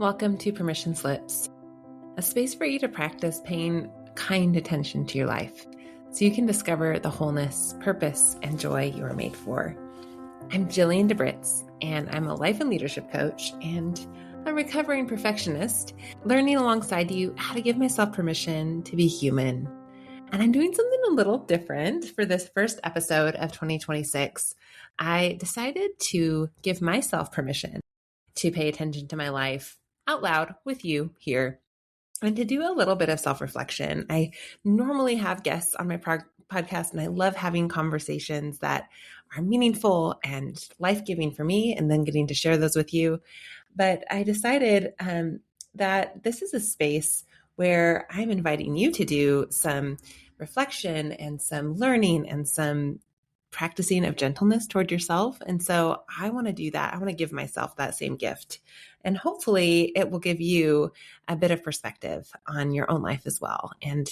Welcome to Permission Slips, a space for you to practice paying kind attention to your life so you can discover the wholeness, purpose, and joy you are made for. I'm Jillian DeBritz, and I'm a life and leadership coach and a recovering perfectionist, learning alongside you how to give myself permission to be human. And I'm doing something a little different for this first episode of 2026. I decided to give myself permission to pay attention to my life out loud with you here and to do a little bit of self-reflection. I normally have guests on my podcast, and I love having conversations that are meaningful and life-giving for me and then getting to share those with you. But I decided that this is a space where I'm inviting you to do some reflection and some learning and some practicing of gentleness toward yourself. And so I want to do that. I want to give myself that same gift. And hopefully it will give you a bit of perspective on your own life as well. And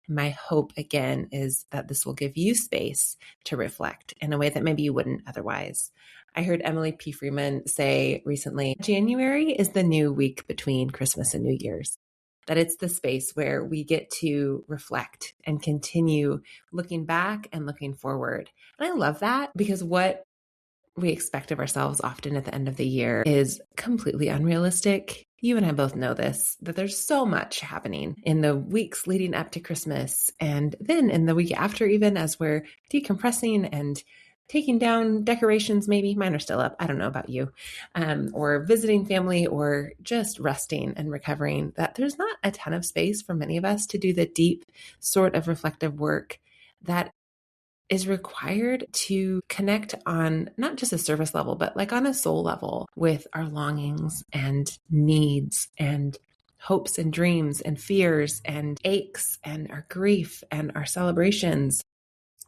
my hope, again, is that this will give you space to reflect in a way that maybe you wouldn't otherwise. I heard Emily P. Freeman say recently, January is the new week between Christmas and New Year's. That it's the space where we get to reflect and continue looking back and looking forward. And I love that because what we expect of ourselves often at the end of the year is completely unrealistic. You and I both know this, that there's so much happening in the weeks leading up to Christmas. And then in the week after, even as we're decompressing and taking down decorations, maybe mine are still up. I don't know about you, or visiting family or just resting and recovering, that there's not a ton of space for many of us to do the deep sort of reflective work that is required to connect on not just a surface level, but like on a soul level with our longings and needs and hopes and dreams and fears and aches and our grief and our celebrations,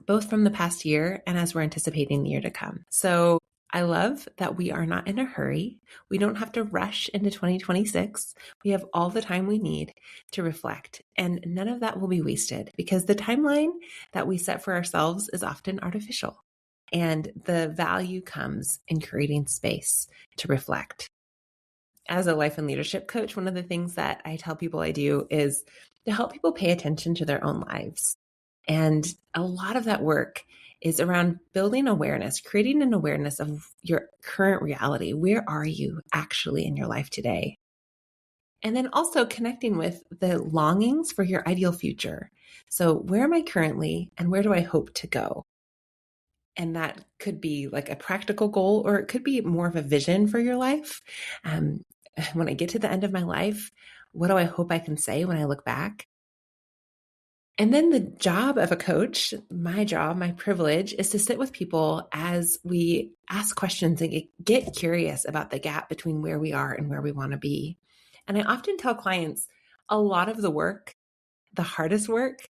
both from the past year and as we're anticipating the year to come. So I love that we are not in a hurry. We don't have to rush into 2026. We have all the time we need to reflect, and none of that will be wasted because the timeline that we set for ourselves is often artificial. And the value comes in creating space to reflect. As a life and leadership coach, one of the things that I tell people I do is to help people pay attention to their own lives. And a lot of that work is around building awareness, creating an awareness of your current reality. Where are you actually in your life today? And then also connecting with the longings for your ideal future. So where am I currently and where do I hope to go? And that could be like a practical goal, or it could be more of a vision for your life. When I get to the end of my life, what do I hope I can say when I look back? And then the job of a coach, my job, my privilege, is to sit with people as we ask questions and get curious about the gap between where we are and where we want to be. And I often tell clients a lot of the work, the hardest work,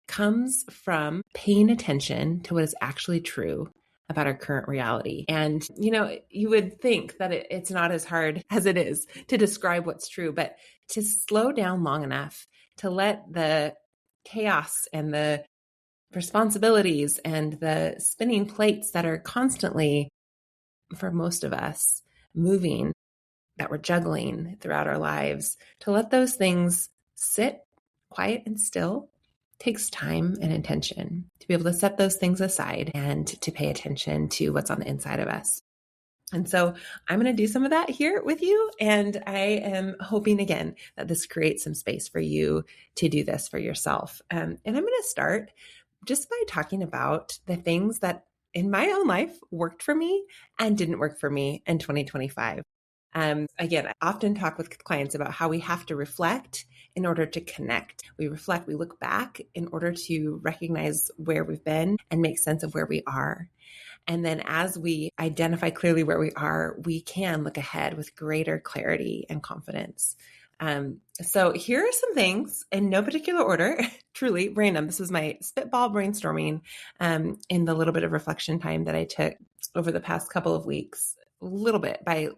comes from paying attention to what is actually true about our current reality. And, you would think that it's not as hard as it is to describe what's true, but to slow down long enough to let the chaos and the responsibilities and the spinning plates that are constantly, for most of us, moving, that we're juggling throughout our lives, to let those things sit quiet and still takes time and intention to be able to set those things aside and to pay attention to what's on the inside of us. And so I'm going to do some of that here with you. And I am hoping, again, that this creates some space for you to do this for yourself. And I'm going to start just by talking about the things that in my own life worked for me and didn't work for me in 2025. Again, I often talk with clients about how we have to reflect in order to connect. We reflect, we look back in order to recognize where we've been and make sense of where we are. And then as we identify clearly where we are, we can look ahead with greater clarity and confidence. So here are some things in no particular order, truly random. This was my spitball brainstorming in the little bit of reflection time that I took over the past couple of weeks, a little bit by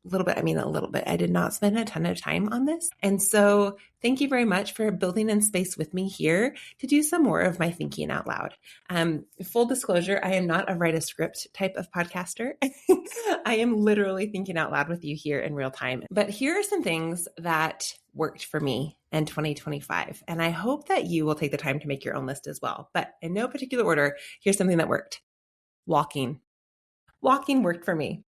little bit, I mean, a little bit. I did not spend a ton of time on this. And so thank you very much for building in space with me here to do some more of my thinking out loud. Full disclosure, I am not a write a script type of podcaster. I am literally thinking out loud with you here in real time. But here are some things that worked for me in 2025. And I hope that you will take the time to make your own list as well. But in no particular order, here's something that worked. Walking. Walking worked for me,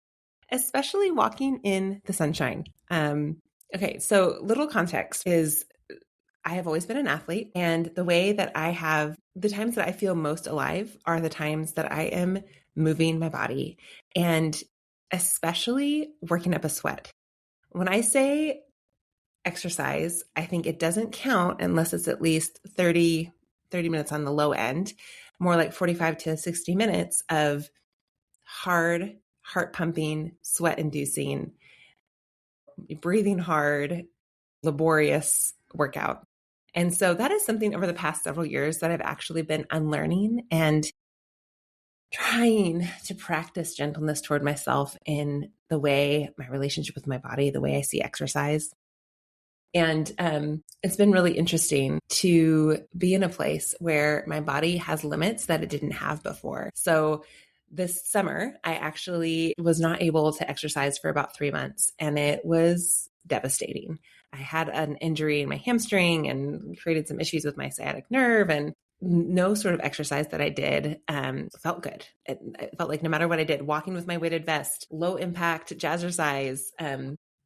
especially walking in the sunshine. Okay, so little context is I have always been an athlete, and the way that the times that I feel most alive are the times that I am moving my body and especially working up a sweat. When I say exercise, I think it doesn't count unless it's at least 30 minutes on the low end, more like 45 to 60 minutes of hard, heart pumping, sweat inducing, breathing hard, laborious workout. And so that is something over the past several years that I've actually been unlearning and trying to practice gentleness toward myself in the way my relationship with my body, the way I see exercise. And it's been really interesting to be in a place where my body has limits that it didn't have before. So this summer, I actually was not able to exercise for about 3 months, and it was devastating. I had an injury in my hamstring and created some issues with my sciatic nerve, and no sort of exercise that I did felt good. It felt like no matter what I did, walking with my weighted vest, low impact jazzercise,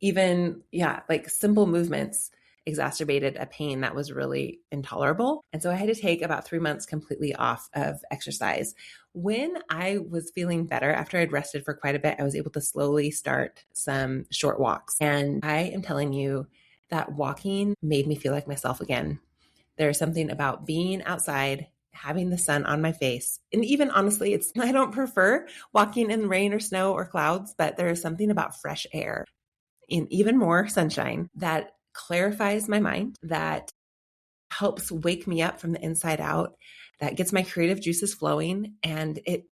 even, like simple movements exacerbated a pain that was really intolerable. And so I had to take about 3 months completely off of exercise. When I was feeling better, after I'd rested for quite a bit, I was able to slowly start some short walks. And I am telling you that walking made me feel like myself again. There's something about being outside, having the sun on my face. And even honestly, I don't prefer walking in rain or snow or clouds, but there is something about fresh air and even more sunshine that clarifies my mind, that helps wake me up from the inside out, that gets my creative juices flowing. And it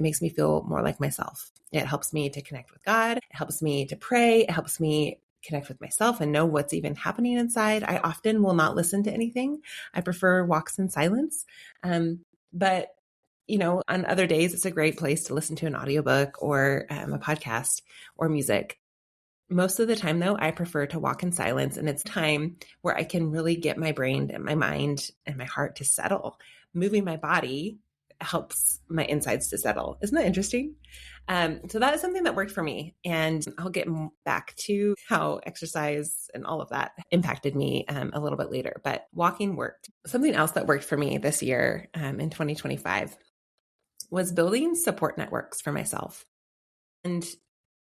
makes me feel more like myself. It helps me to connect with God. It helps me to pray. It helps me connect with myself and know what's even happening inside. I often will not listen to anything. I prefer walks in silence. But on other days, it's a great place to listen to an audiobook or a podcast or music. Most of the time, though, I prefer to walk in silence, and it's time where I can really get my brain and my mind and my heart to settle. Moving my body helps my insides to settle. Isn't that interesting? So that is something that worked for me, and I'll get back to how exercise and all of that impacted me a little bit later, but walking worked. Something else that worked for me this year in 2025 was building support networks for myself. And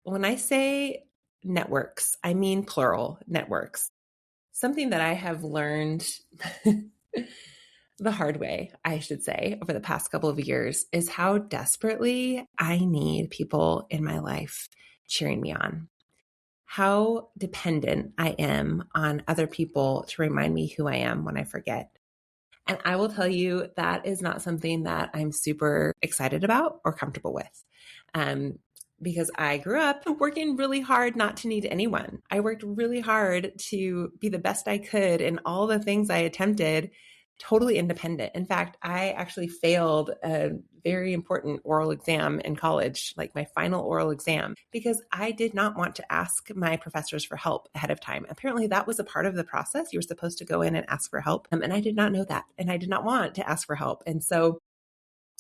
when I say networks, I mean plural networks. Something that I have learned the hard way, I should say, over the past couple of years is how desperately I need people in my life cheering me on. How dependent I am on other people to remind me who I am when I forget. And I will tell you that is not something that I'm super excited about or comfortable with. Because I grew up working really hard not to need anyone. I worked really hard to be the best I could in all the things I attempted, totally independent. In fact, I actually failed a very important oral exam in college, like my final oral exam, because I did not want to ask my professors for help ahead of time. Apparently that was a part of the process. You were supposed to go in and ask for help. And I did not know that. And I did not want to ask for help. And so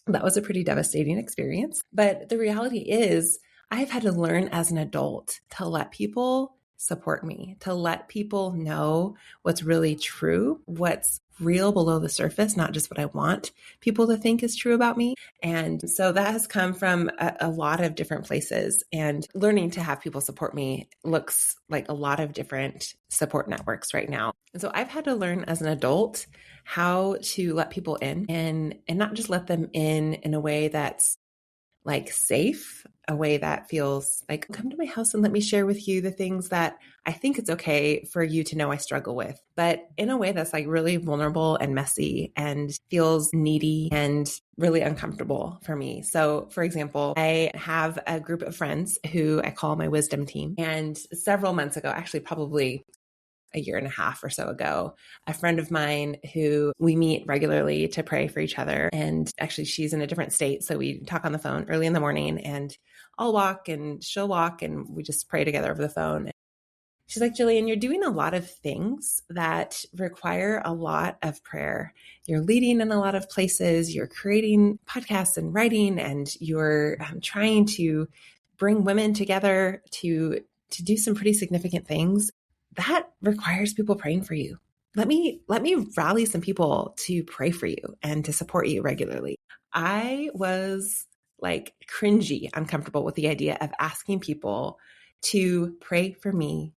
that was a pretty devastating experience. But the reality is, I've had to learn as an adult to let people support me, to let people know what's really true, what's real below the surface, not just what I want people to think is true about me. And so that has come from a lot of different places, and learning to have people support me looks like a lot of different support networks right now. And so I've had to learn as an adult how to let people in and not just let them in a way that's like safe, a way that feels like, come to my house and let me share with you the things that I think it's okay for you to know I struggle with, but in a way that's like really vulnerable and messy and feels needy and really uncomfortable for me. So for example, I have a group of friends who I call my wisdom team. And several months ago, actually probably a year and a half or so ago, a friend of mine who we meet regularly to pray for each other. And actually she's in a different state. So we talk on the phone early in the morning and I'll walk and she'll walk and we just pray together over the phone. She's like, Jillian, you're doing a lot of things that require a lot of prayer. You're leading in a lot of places. You're creating podcasts and writing, and you're trying to bring women together to do some pretty significant things. That requires people praying for you. Let me rally some people to pray for you and to support you regularly. I was like cringy, uncomfortable with the idea of asking people to pray for me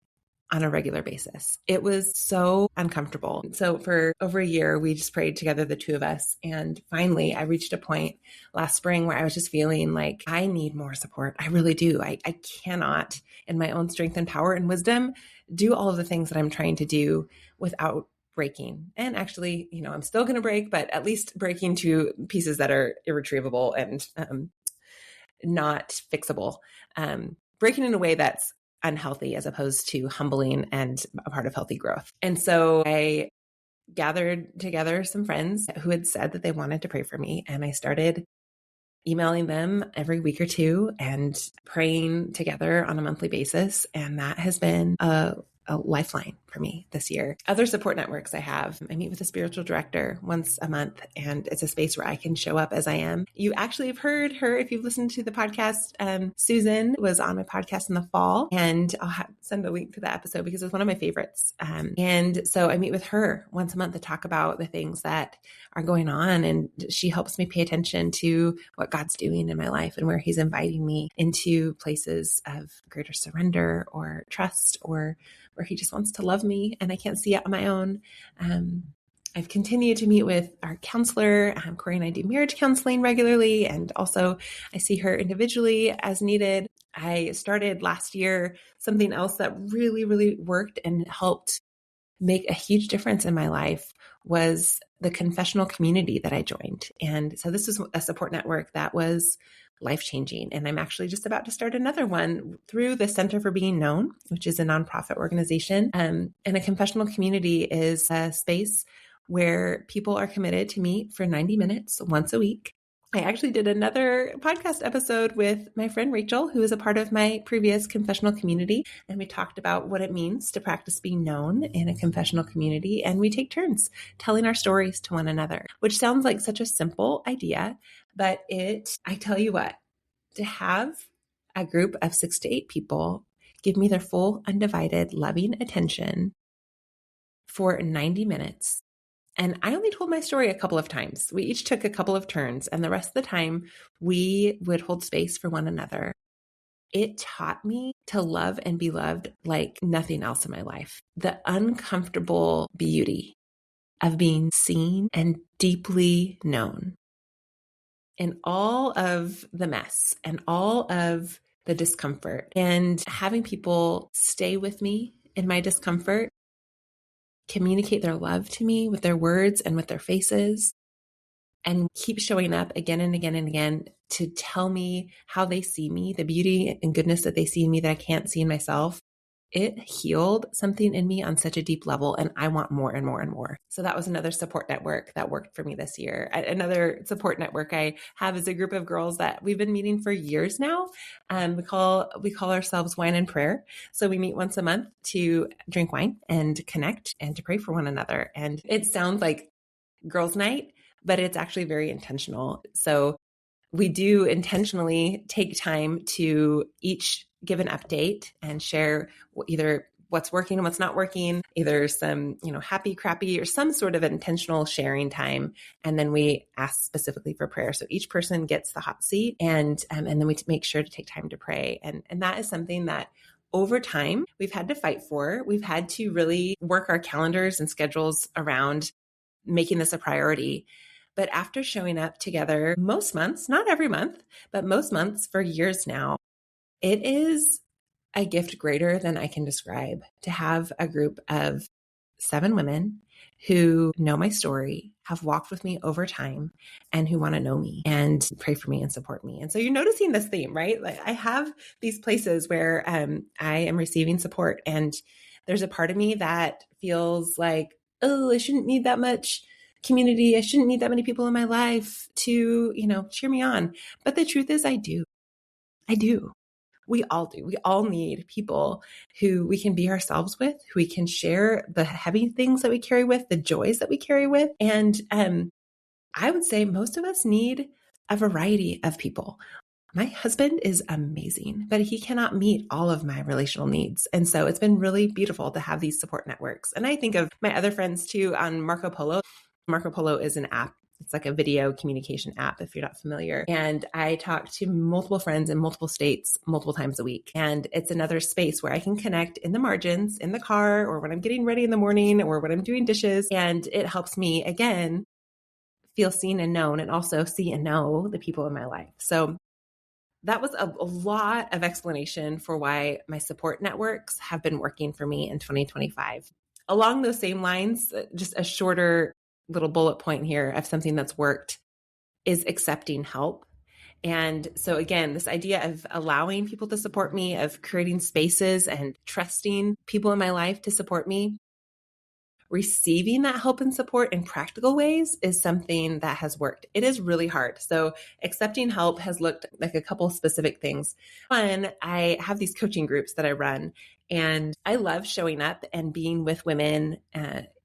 on a regular basis. It was so uncomfortable. So for over a year, we just prayed together, the two of us. And finally, I reached a point last spring where I was just feeling like I need more support. I really do. I cannot, in my own strength and power and wisdom, do all of the things that I'm trying to do without breaking. And actually, I'm still going to break, but at least breaking to pieces that are irretrievable and not fixable. Breaking in a way that's unhealthy as opposed to humbling and a part of healthy growth. And so I gathered together some friends who had said that they wanted to pray for me. And I started emailing them every week or two and praying together on a monthly basis. And that has been a lifeline for me this year. Other support networks I have, I meet with a spiritual director once a month, and it's a space where I can show up as I am. You actually have heard her if you've listened to the podcast. Susan was on my podcast in the fall, and I'll send a link to that episode because it's one of my favorites. And so I meet with her once a month to talk about the things that are going on, and she helps me pay attention to what God's doing in my life and where He's inviting me into places of greater surrender or trust, or where He just wants to love me and I can't see it on my own. I've continued to meet with our counselor. Corey and I do marriage counseling regularly, and also I see her individually as needed. I started last year something else that really, really worked and helped make a huge difference in my life was the Confessional community that I joined. And so this was a support network that was life-changing. And I'm actually just about to start another one through the Center for Being Known, which is a nonprofit organization. And a confessional community is a space where people are committed to meet for 90 minutes once a week. I actually did another podcast episode with my friend Rachel, who is a part of my previous confessional community. And we talked about what it means to practice being known in a confessional community. And we take turns telling our stories to one another, which sounds like such a simple idea, but I tell you what, to have a group of 6 to 8 people give me their full, undivided, loving attention for 90 minutes. And I only told my story a couple of times. We each took a couple of turns, and the rest of the time we would hold space for one another. It taught me to love and be loved like nothing else in my life. The uncomfortable beauty of being seen and deeply known. In all of the mess and all of the discomfort, and having people stay with me in my discomfort, communicate their love to me with their words and with their faces, and keep showing up again and again and again to tell me how they see me, the beauty and goodness that they see in me that I can't see in myself. It healed something in me on such a deep level, and I want more and more and more. So that was another support network that worked for me this year. Another support network I have is a group of girls that we've been meeting for years now. We call ourselves Wine and Prayer. So we meet once a month to drink wine and connect and to pray for one another. And it sounds like girls' night, but it's actually very intentional. So we do intentionally take time to each give an update and share either what's working and what's not working, either some, happy, crappy, or some sort of intentional sharing time. And then we ask specifically for prayer. So each person gets the hot seat, and then we make sure to take time to pray. And that is something that over time we've had to fight for. We've had to really work our calendars and schedules around making this a priority. But after showing up together most months, not every month, but most months for years now, it is a gift greater than I can describe to have a group of 7 women who know my story, have walked with me over time, and who want to know me and pray for me and support me. And so you're noticing this theme, right? Like I have these places where I am receiving support, and there's a part of me that feels like, oh, I shouldn't need that much community. I shouldn't need that many people in my life to, cheer me on. But the truth is I do. I do. We all do. We all need people who we can be ourselves with, who we can share the heavy things that we carry with, the joys that we carry with. And I would say most of us need a variety of people. My husband is amazing, but he cannot meet all of my relational needs. And so it's been really beautiful to have these support networks. And I think of my other friends too on Marco Polo. Marco Polo is an app. It's like a video communication app if you're not familiar. And I talk to multiple friends in multiple states, multiple times a week. And it's another space where I can connect in the margins, in the car, or when I'm getting ready in the morning, or when I'm doing dishes. And it helps me, again, feel seen and known, and also see and know the people in my life. So that was a lot of explanation for why my support networks have been working for me in 2025. Along those same lines, just a shorter little bullet point here of something that's worked is accepting help. And so again, this idea of allowing people to support me, of creating spaces and trusting people in my life to support me, receiving that help and support in practical ways is something that has worked. It is really hard. So accepting help has looked like a couple specific things. One, I have these coaching groups that I run, and I love showing up and being with women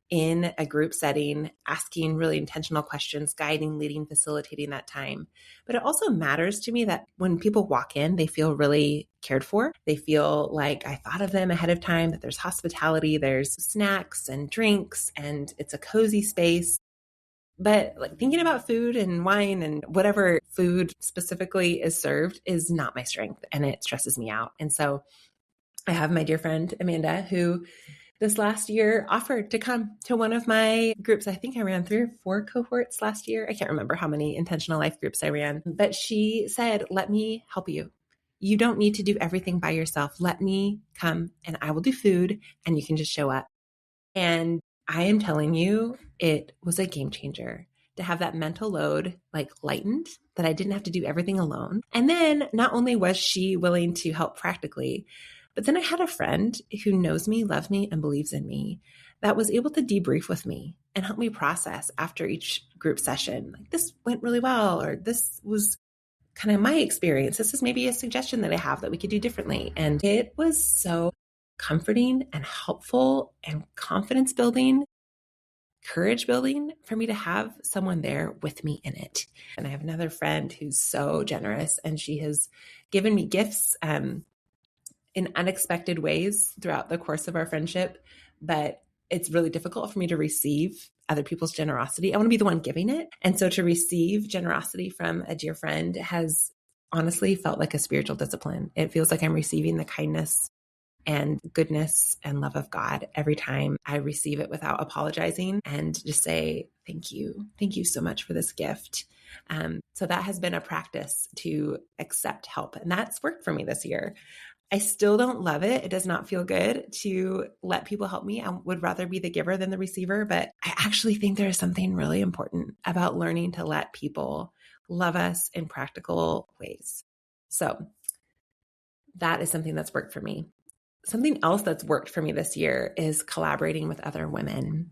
in a group setting, asking really intentional questions, guiding, leading, facilitating that time. But it also matters to me that when people walk in, they feel really cared for. They feel like I thought of them ahead of time, that there's hospitality, there's snacks and drinks, and it's a cozy space. But like thinking about food and wine and whatever food specifically is served is not my strength, and it stresses me out. And so I have my dear friend, Amanda, who this last year offered to come to one of my groups. I think I ran 3 or 4 cohorts last year. I can't remember how many intentional life groups I ran, but she said, let me help you. You don't need to do everything by yourself. Let me come and I will do food and you can just show up. And I am telling you, it was a game changer to have that mental load like lightened, that I didn't have to do everything alone. And then not only was she willing to help practically, but then I had a friend who knows me, loves me, and believes in me that was able to debrief with me and help me process after each group session. Like, this went really well, or this was kind of my experience. This is maybe a suggestion that I have that we could do differently. And it was so comforting and helpful and confidence building, courage building for me to have someone there with me in it. And I have another friend who's so generous, and she has given me gifts in unexpected ways throughout the course of our friendship, but it's really difficult for me to receive other people's generosity. I want to be the one giving it. And so to receive generosity from a dear friend has honestly felt like a spiritual discipline. It feels like I'm receiving the kindness and goodness and love of God every time I receive it without apologizing, and just say, thank you. Thank you so much for this gift. So that has been a practice to accept help. And that's worked for me this year. I still don't love it. It does not feel good to let people help me. I would rather be the giver than the receiver, but I actually think there is something really important about learning to let people love us in practical ways. So that is something that's worked for me. Something else that's worked for me this year is collaborating with other women.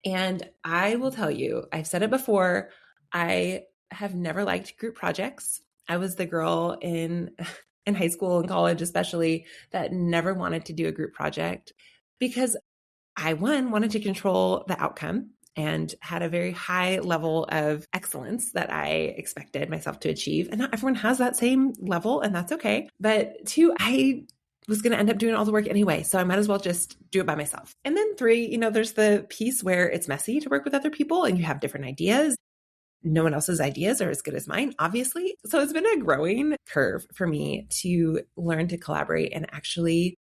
And I will tell you, I've said it before, I have never liked group projects. I was the girl in high school and college, especially, that never wanted to do a group project because I, one, wanted to control the outcome and had a very high level of excellence that I expected myself to achieve. And not everyone has that same level, and that's okay. But 2, I was going to end up doing all the work anyway, so I might as well just do it by myself. And then 3, there's the piece where it's messy to work with other people and you have different ideas. No one else's ideas are as good as mine, obviously. So it's been a growing curve for me to learn to collaborate and actually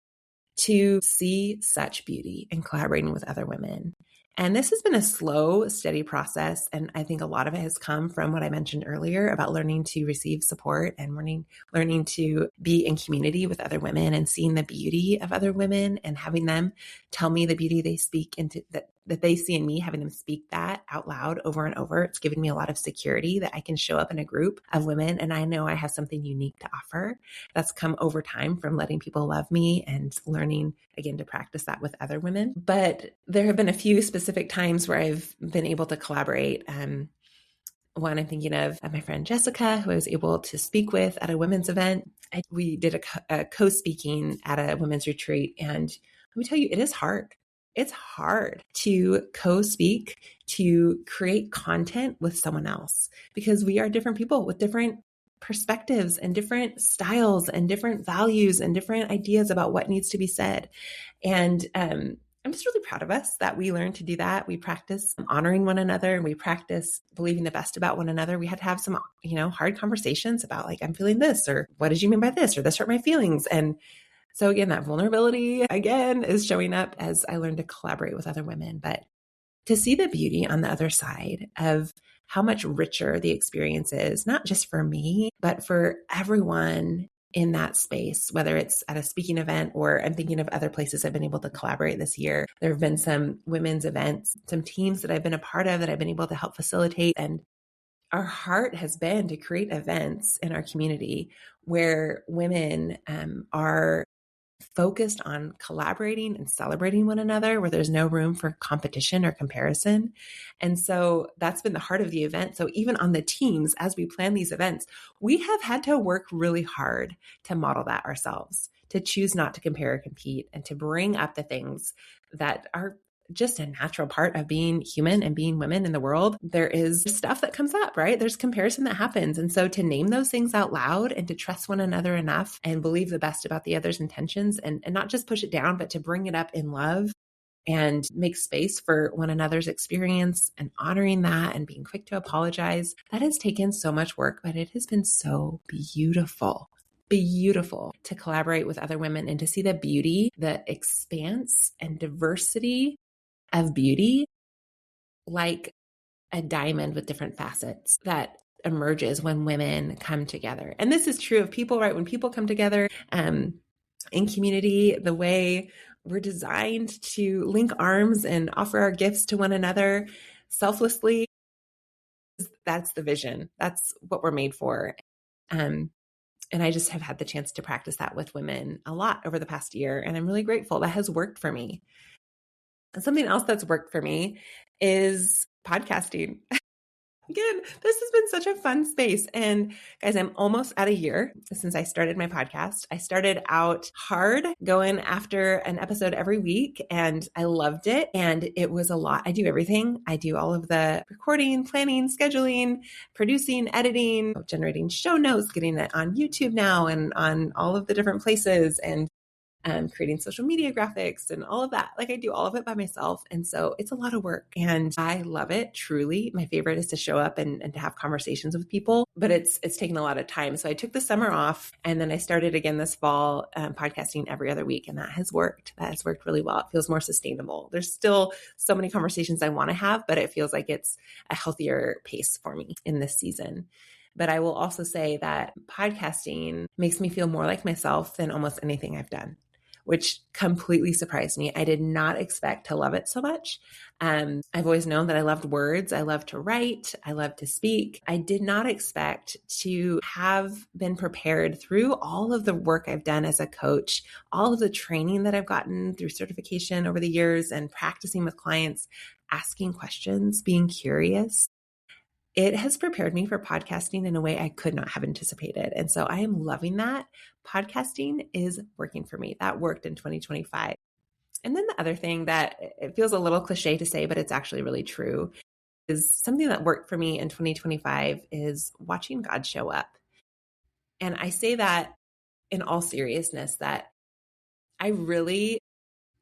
to see such beauty in collaborating with other women And this has been a slow, steady process. And I think a lot of it has come from what I mentioned earlier about learning to receive support and learning to be in community with other women and seeing the beauty of other women and having them tell me the beauty they speak into that they see in me, having them speak that out loud over and over. It's given me a lot of security that I can show up in a group of women and I know I have something unique to offer. That's come over time from letting people love me and learning again to practice that with other women. But there have been a few specific times where I've been able to collaborate. One I'm thinking of my friend Jessica, who I was able to speak with at a women's event. We did a co-speaking at a women's retreat. And let me tell you, it is hard. It's hard to co-speak, to create content with someone else because we are different people with different perspectives and different styles and different values and different ideas about what needs to be said. And I'm just really proud of us that we learned to do that. We practice honoring one another and we practice believing the best about one another. We had to have some, hard conversations about like, I'm feeling this, or what did you mean by this, or this hurt my feelings. And so again, that vulnerability again is showing up as I learn to collaborate with other women, but to see the beauty on the other side of how much richer the experience is, not just for me, but for everyone in that space, whether it's at a speaking event or I'm thinking of other places I've been able to collaborate this year. There have been some women's events, some teams that I've been a part of that I've been able to help facilitate. And our heart has been to create events in our community where women are focused on collaborating and celebrating one another, where there's no room for competition or comparison. And so that's been the heart of the event. So even on the teams, as we plan these events, we have had to work really hard to model that ourselves, to choose not to compare or compete, and to bring up the things that are just a natural part of being human and being women in the world. There is stuff that comes up, right? There's comparison that happens. And so to name those things out loud and to trust one another enough and believe the best about the other's intentions and not just push it down, but to bring it up in love and make space for one another's experience and honoring that and being quick to apologize. That has taken so much work, but it has been so beautiful to collaborate with other women and to see the beauty, the expanse and diversity of beauty, like a diamond with different facets that emerges when women come together. And this is true of people, right? When people come together in community, the way we're designed to link arms and offer our gifts to one another selflessly, that's the vision. That's what we're made for. And I just have had the chance to practice that with women a lot over the past year. And I'm really grateful. That has worked for me. And something else that's worked for me is podcasting. Again, this has been such a fun space. And guys, I'm almost at a year since I started my podcast. I started out hard going after an episode every week and I loved it. And it was a lot. I do everything. I do all of the recording, planning, scheduling, producing, editing, generating show notes, getting it on YouTube now and on all of the different places, and creating social media graphics and all of that. Like I do all of it by myself. And so it's a lot of work and I love it. Truly. My favorite is to show up and to have conversations with people, but it's taken a lot of time. So I took the summer off and then I started again this fall, podcasting every other week. And that has worked. That has worked really well. It feels more sustainable. There's still so many conversations I want to have, but it feels like it's a healthier pace for me in this season. But I will also say that podcasting makes me feel more like myself than almost anything I've done, which completely surprised me. I did not expect to love it so much. I've always known that I loved words. I love to write. I love to speak. I did not expect to have been prepared through all of the work I've done as a coach, all of the training that I've gotten through certification over the years and practicing with clients, asking questions, being curious. It has prepared me for podcasting in a way I could not have anticipated. And so I am loving that. Podcasting is working for me. That worked in 2025. And then the other thing that it feels a little cliche to say, but it's actually really true, is something that worked for me in 2025 is watching God show up. And I say that in all seriousness, that I really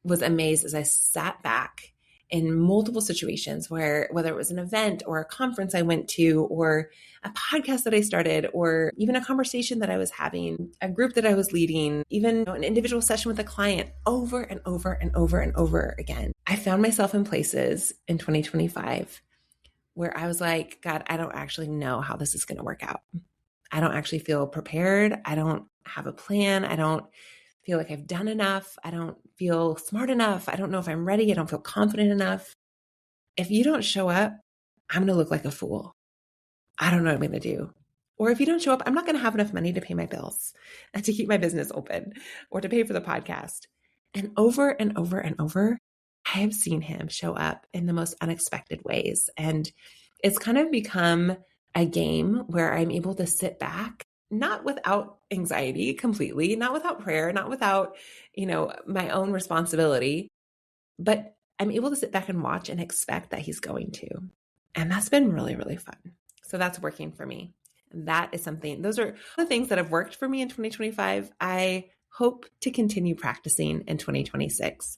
was amazed as I sat back in multiple situations where, whether it was an event or a conference I went to, or a podcast that I started, or even a conversation that I was having, a group that I was leading, even an individual session with a client, over and over and over and over again, I found myself in places in 2025 where I was like, God, I don't actually know how this is going to work out. I don't actually feel prepared. I don't have a plan. I don't feel like I've done enough. I don't feel smart enough. I don't know if I'm ready. I don't feel confident enough. If you don't show up, I'm going to look like a fool. I don't know what I'm going to do. Or if you don't show up, I'm not going to have enough money to pay my bills and to keep my business open or to pay for the podcast. And over and over and over, I have seen him show up in the most unexpected ways. And it's kind of become a game where I'm able to sit back, not without anxiety completely, not without prayer, not without, my own responsibility, but I'm able to sit back and watch and expect that he's going to. And that's been really, really fun. So that's working for me. And that is something, those are the things that have worked for me in 2025. I hope to continue practicing in 2026.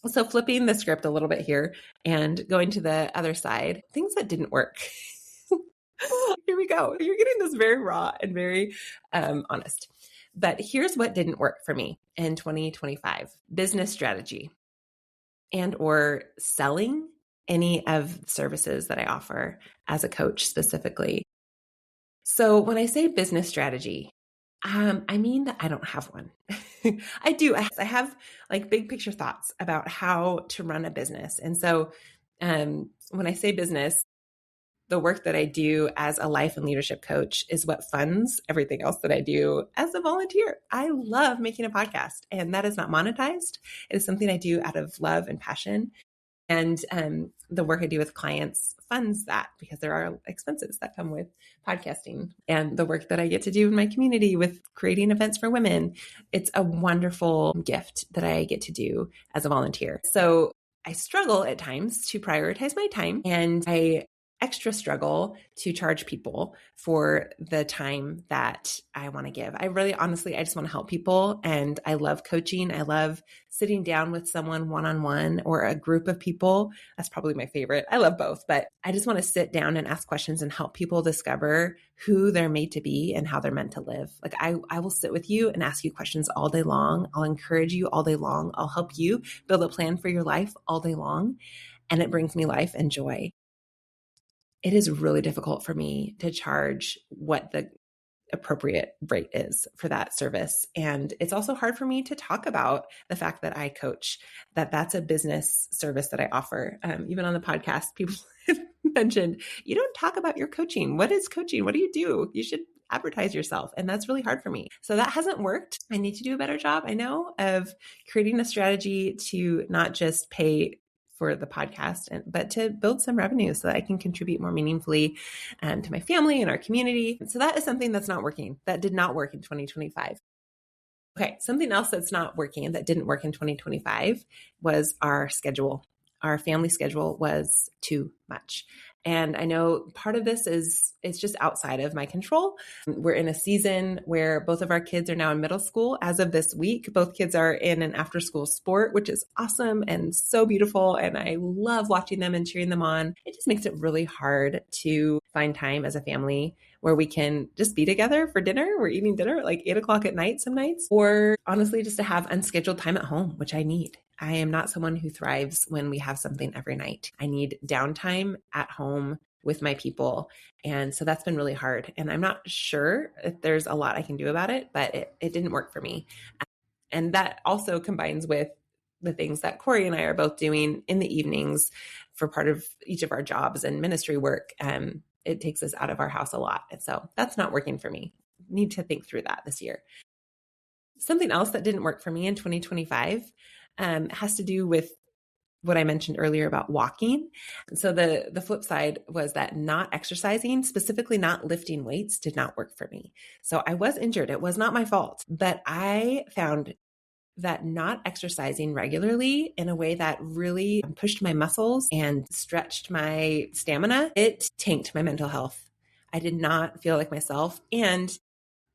So flipping the script a little bit here and going to the other side, things that didn't work. Here we go. You're getting this very raw and very honest. But here's what didn't work for me in 2025. Business strategy and or selling any of the services that I offer as a coach specifically. So when I say business strategy, I mean that I don't have one. I do. I have like big picture thoughts about how to run a business. And so when I say business, the work that I do as a life and leadership coach is what funds everything else that I do as a volunteer. I love making a podcast, and that is not monetized. It is something I do out of love and passion. And the work I do with clients funds that because there are expenses that come with podcasting, and the work that I get to do in my community with creating events for women. It's a wonderful gift that I get to do as a volunteer. So I struggle at times to prioritize my time, and I extra struggle to charge people for the time that I want to give. I really, honestly, I just want to help people. And I love coaching. I love sitting down with someone one-on-one or a group of people. That's probably my favorite. I love both, but I just want to sit down and ask questions and help people discover who they're made to be and how they're meant to live. Like I will sit with you and ask you questions all day long. I'll encourage you all day long. I'll help you build a plan for your life all day long. And it brings me life and joy. It is really difficult for me to charge what the appropriate rate is for that service. And it's also hard for me to talk about the fact that I coach, that's a business service that I offer. Even on the podcast, people mentioned, you don't talk about your coaching. What is coaching? What do you do? You should advertise yourself. And that's really hard for me. So that hasn't worked. I need to do a better job, I know, of creating a strategy to not just pay for the podcast, but to build some revenue so that I can contribute more meaningfully to my family and our community. So that is something that's not working. That did not work in 2025. Okay, something else that's not working, that didn't work in 2025, was our schedule. Our family schedule was too much. And I know part of this it's just outside of my control. We're in a season where both of our kids are now in middle school. As of this week, both kids are in an after school sport, which is awesome and so beautiful. And I love watching them and cheering them on. It just makes it really hard to find time as a family where we can just be together for dinner. We're eating dinner at like 8:00 at night some nights, or honestly, just to have unscheduled time at home, which I need. I am not someone who thrives when we have something every night. I need downtime at home with my people. And so that's been really hard. And I'm not sure if there's a lot I can do about it, but it didn't work for me. And that also combines with the things that Corey and I are both doing in the evenings for part of each of our jobs and ministry work. It takes us out of our house a lot. And so that's not working for me. Need to think through that this year. Something else that didn't work for me in 2025 has to do with what I mentioned earlier about walking. So the flip side was that not exercising, specifically not lifting weights, did not work for me. So I was injured. It was not my fault, but I found that not exercising regularly in a way that really pushed my muscles and stretched my stamina, it tanked my mental health. I did not feel like myself, and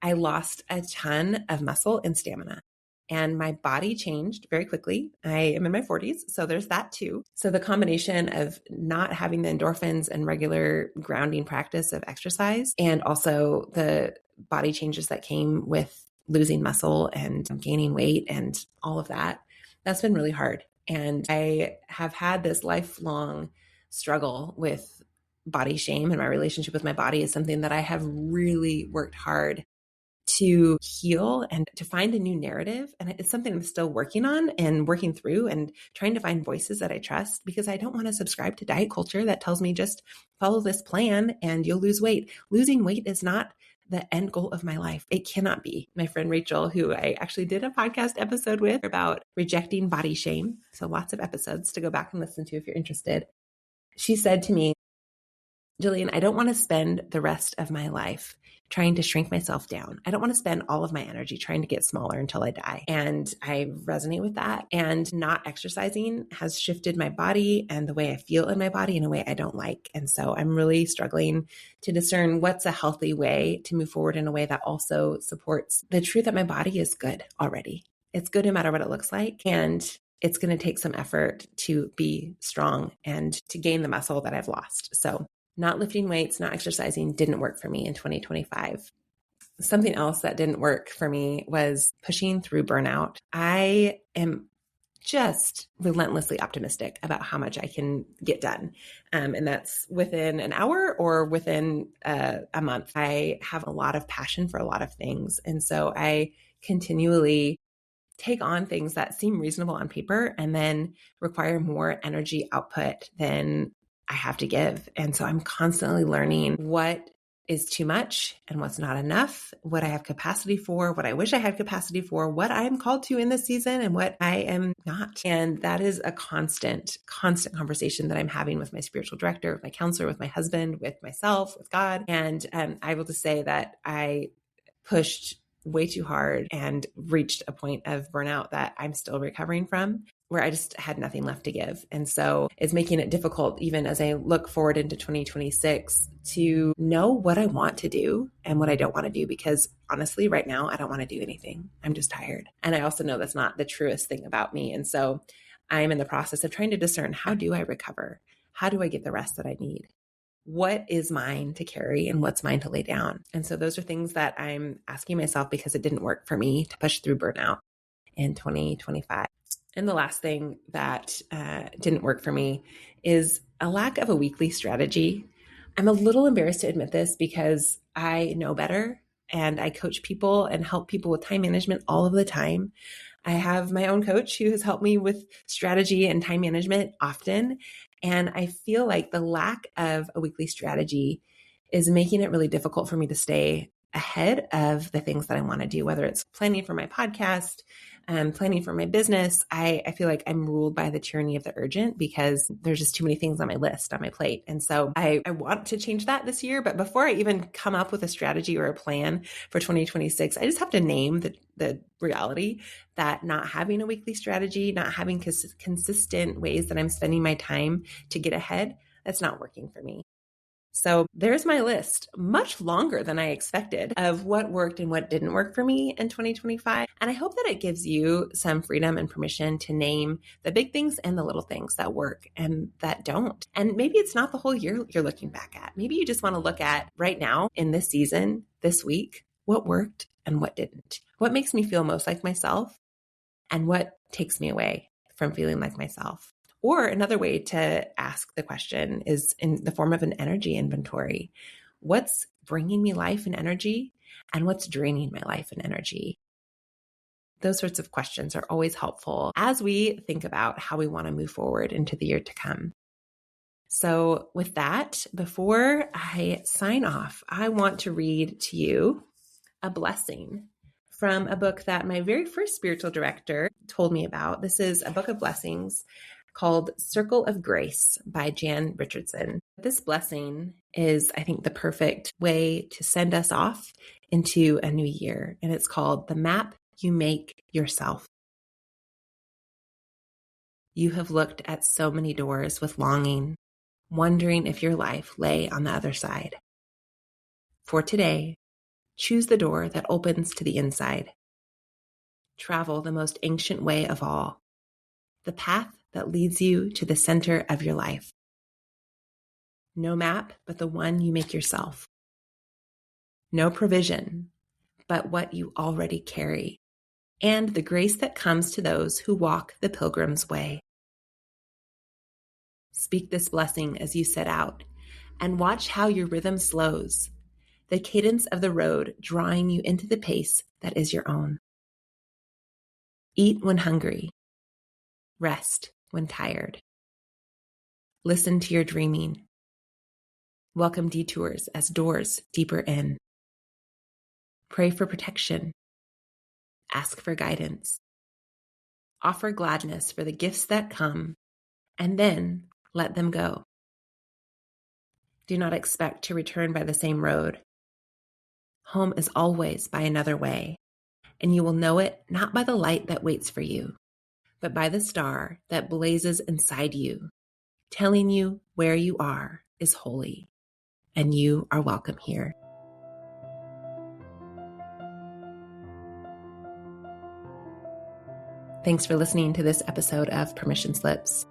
I lost a ton of muscle and stamina. and my body changed very quickly. I am in my 40s, so there's that too. So the combination of not having the endorphins and regular grounding practice of exercise, and also the body changes that came with losing muscle and gaining weight and all of that, that's been really hard. And I have had this lifelong struggle with body shame, and my relationship with my body is something that I have really worked hard to heal and to find a new narrative. And it's something I'm still working on and working through and trying to find voices that I trust, because I don't want to subscribe to diet culture that tells me just follow this plan and you'll lose weight. Losing weight is not the end goal of my life. It cannot be. My friend Rachel, who I actually did a podcast episode with about rejecting body shame, so lots of episodes to go back and listen to if you're interested, she said to me, Jillian, I don't want to spend the rest of my life trying to shrink myself down. I don't want to spend all of my energy trying to get smaller until I die. And I resonate with that. And not exercising has shifted my body and the way I feel in my body in a way I don't like. And so I'm really struggling to discern what's a healthy way to move forward in a way that also supports the truth that my body is good already. It's good no matter what it looks like. And it's going to take some effort to be strong and to gain the muscle that I've lost. So not lifting weights, not exercising didn't work for me in 2025. Something else that didn't work for me was pushing through burnout. I am just relentlessly optimistic about how much I can get done. And that's within an hour or within a month. I have a lot of passion for a lot of things. And so I continually take on things that seem reasonable on paper and then require more energy output than I have to give. And so I'm constantly learning what is too much and what's not enough, what I have capacity for, what I wish I had capacity for, what I am called to in this season and what I am not. And that is a constant conversation that I'm having with my spiritual director, with my counselor, with my husband, with myself, with God. And I will just say that I pushed way too hard and reached a point of burnout that I'm still recovering from, where I just had nothing left to give. And so it's making it difficult, even as I look forward into 2026, to know what I want to do and what I don't want to do. Because honestly, right now, I don't want to do anything. I'm just tired. And I also know that's not the truest thing about me. And so I'm in the process of trying to discern, how do I recover? How do I get the rest that I need? What is mine to carry and what's mine to lay down? And so those are things that I'm asking myself, because it didn't work for me to push through burnout in 2025. And the last thing that didn't work for me is a lack of a weekly strategy. I'm a little embarrassed to admit this because I know better and I coach people and help people with time management all of the time. I have my own coach who has helped me with strategy and time management often. And I feel like the lack of a weekly strategy is making it really difficult for me to stay ahead of the things that I want to do, whether it's planning for my podcast, planning for my business. I feel like I'm ruled by the tyranny of the urgent because there's just too many things on my list, on my plate. And so I want to change that this year. But before I even come up with a strategy or a plan for 2026, I just have to name the reality that not having a weekly strategy, not having consistent ways that I'm spending my time to get ahead, that's not working for me. So there's my list, much longer than I expected, of what worked and what didn't work for me in 2025. And I hope that it gives you some freedom and permission to name the big things and the little things that work and that don't. And maybe it's not the whole year you're looking back at. Maybe you just want to look at right now in this season, this week, what worked and what didn't. What makes me feel most like myself and what takes me away from feeling like myself. Or another way to ask the question is in the form of an energy inventory. What's bringing me life and energy, and what's draining my life and energy? Those sorts of questions are always helpful as we think about how we want to move forward into the year to come. So with that, before I sign off, I want to read to you a blessing from a book that my very first spiritual director told me about. This is a book of blessings called Circle of Grace by Jan Richardson. This blessing is, I think, the perfect way to send us off into a new year. And it's called The Map You Make Yourself. You have looked at so many doors with longing, wondering if your life lay on the other side. For today, choose the door that opens to the inside. travel the most ancient way of all, the path that leads you to the center of your life. No map but the one you make yourself. No provision but what you already carry, and the grace that comes to those who walk the pilgrim's way. Speak this blessing as you set out, and watch how your rhythm slows, the cadence of the road drawing you into the pace that is your own. Eat when hungry. Rest when tired. Listen to your dreaming. Welcome detours as doors deeper in. Pray for protection. Ask for guidance. Offer gladness for the gifts that come, and then let them go. Do not expect to return by the same road. Home is always by another way, and you will know it not by the light that waits for you, but by the star that blazes inside you, telling you where you are is holy, and you are welcome here. Thanks for listening to this episode of Permission Slips.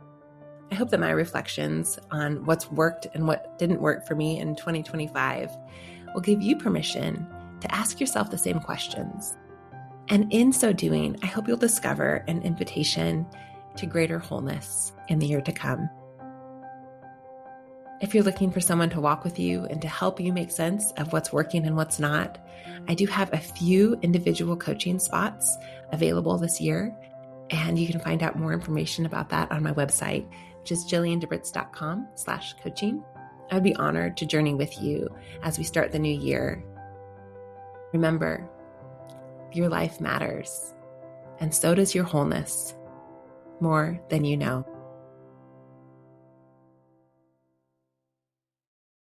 I hope that my reflections on what's worked and what didn't work for me in 2025 will give you permission to ask yourself the same questions. And in so doing, I hope you'll discover an invitation to greater wholeness in the year to come. If you're looking for someone to walk with you and to help you make sense of what's working and what's not, I do have a few individual coaching spots available this year. And you can find out more information about that on my website, which is jilliandebritz.com/coaching. I would be honored to journey with you as we start the new year. Remember, your life matters, and so does your wholeness, more than you know.